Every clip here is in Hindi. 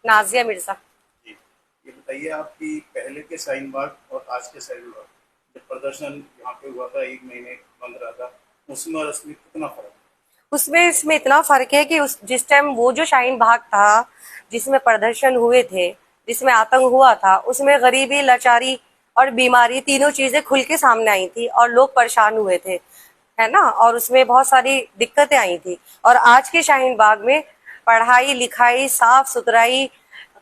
नाजिया मिर्जा। जी, ये बताइए आपकी पहले के शाहीन बाग और आज के शाहीन बाग जब प्रदर्शन यहाँ पे हुआ था, 1 महीने बंद रहा था, उसमें और इसमें कितना फर्क है? उसमें इसमें इतना फर्क है कि उस जिस टाइम वो जो शाहीन बाग था, जिसमें प्रदर्शन हुए थे, जिसमें आतंक हुआ था, उसमें गरीबी, लाचारी और बीमारी तीनों चीजें खुल के सामने आई थी और लोग परेशान हुए थे, है ना। और उसमें बहुत सारी दिक्कतें आई थी। और आज के शाहीन बाग में पढ़ाई लिखाई, साफ सुथराई,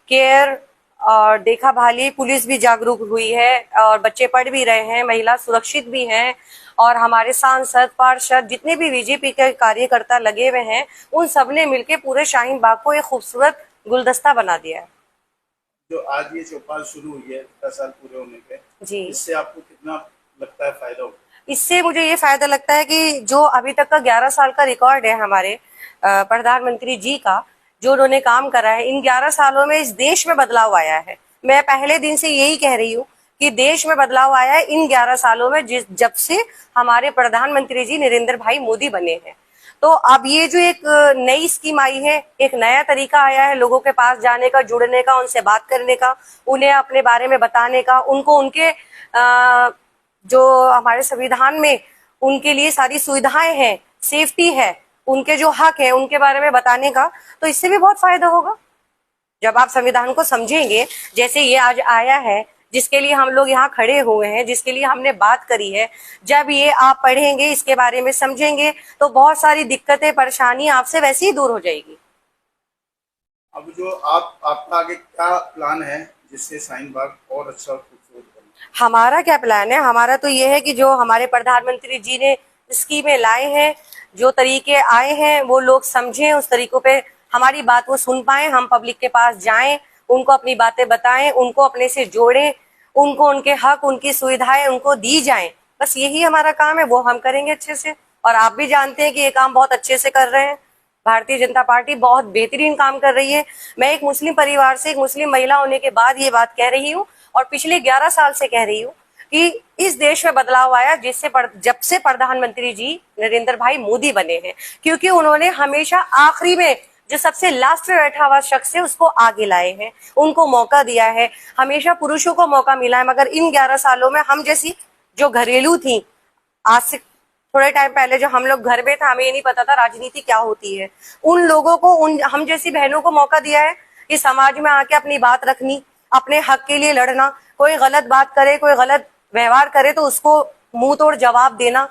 केयर और देखा भाली, पुलिस भी जागरूक हुई है और बच्चे पढ़ भी रहे हैं, महिला सुरक्षित भी हैं। और हमारे सांसद, पार्षद, जितने भी बीजेपी के कार्यकर्ता लगे हुए हैं, उन सब ने मिलकर पूरे शाहीन बाग को एक खूबसूरत गुलदस्ता बना दिया है। जो आज ये चौपाल शुरू हुई है 10 साल पूरे होने पे, जी, इससे आपको कितना लगता है फायदा होगा? इससे मुझे ये फायदा लगता है कि जो अभी तक का 11 साल का रिकॉर्ड है हमारे प्रधानमंत्री जी का, जो उन्होंने काम करा है, इन 11 सालों में इस देश में बदलाव आया है। मैं पहले दिन से यही कह रही हूँ कि देश में बदलाव आया है इन 11 सालों में, जब से हमारे प्रधानमंत्री जी नरेंद्र भाई मोदी बने हैं। तो अब ये जो एक नई स्कीम आई है, एक नया तरीका आया है लोगों के पास जाने का, जुड़ने का, उनसे बात करने का, उन्हें अपने बारे में बताने का, उनको उनके जो हमारे संविधान में उनके लिए सारी सुविधाएं हैं, सेफ्टी है, उनके जो हक है, उनके बारे में बताने का। तो इससे भी बहुत फायदा होगा जब आप संविधान को समझेंगे। जैसे ये आज आया है, जिसके लिए हम लोग यहाँ खड़े हुए हैं, जिसके लिए हमने बात करी है, जब ये आप पढ़ेंगे, इसके बारे में समझेंगे, तो बहुत सारी दिक्कतें, परेशानी आपसे वैसे ही दूर हो जाएगी। अब जो आपका आगे क्या प्लान है जिससे शाहीन बाग और अच्छा और खूबसूरत बने? हमारा क्या प्लान है? हमारा तो ये है कि जो हमारे प्रधानमंत्री जी ने स्कीमें लाए हैं, जो तरीके आए हैं, वो लोग समझें, उस तरीकों पे हमारी बात वो सुन पाए, हम पब्लिक के पास जाएं, उनको अपनी बातें बताएं, उनको अपने से जोड़ें, उनको उनके हक, उनकी सुविधाएं उनको दी जाएं। बस यही हमारा काम है, वो हम करेंगे अच्छे से। और आप भी जानते हैं कि ये काम बहुत अच्छे से कर रहे हैं। भारतीय जनता पार्टी बहुत बेहतरीन काम कर रही है। मैं एक मुस्लिम परिवार से, एक मुस्लिम महिला होने के बाद ये बात कह रही हूँ और पिछले 11 साल से कह रही हूँ कि इस देश में बदलाव आया जब से प्रधानमंत्री जी नरेंद्र भाई मोदी बने हैं, क्योंकि उन्होंने हमेशा आखिरी में जो सबसे लास्ट में बैठा हुआ शख्स है उसको आगे लाए हैं, उनको मौका दिया है। हमेशा पुरुषों को मौका मिला है, मगर इन 11 सालों में हम जैसी जो घरेलू थी, आज से थोड़े टाइम पहले जो हम लोग घर में था, हमें ये नहीं पता था राजनीति क्या होती है, उन लोगों को, हम जैसी बहनों को मौका दिया है कि समाज में आके अपनी बात रखनी, अपने हक के लिए लड़ना। कोई गलत बात करे, कोई गलत व्यवहार करे तो उसको मुंह तोड़ जवाब देना।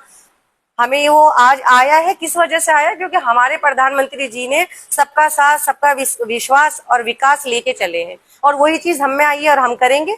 हमें वो आज आया है, किस वजह से आया? क्योंकि हमारे प्रधानमंत्री जी ने सबका साथ, सबका विश्वास और विकास लेके चले हैं, और वही चीज हम में आई है और हम करेंगे।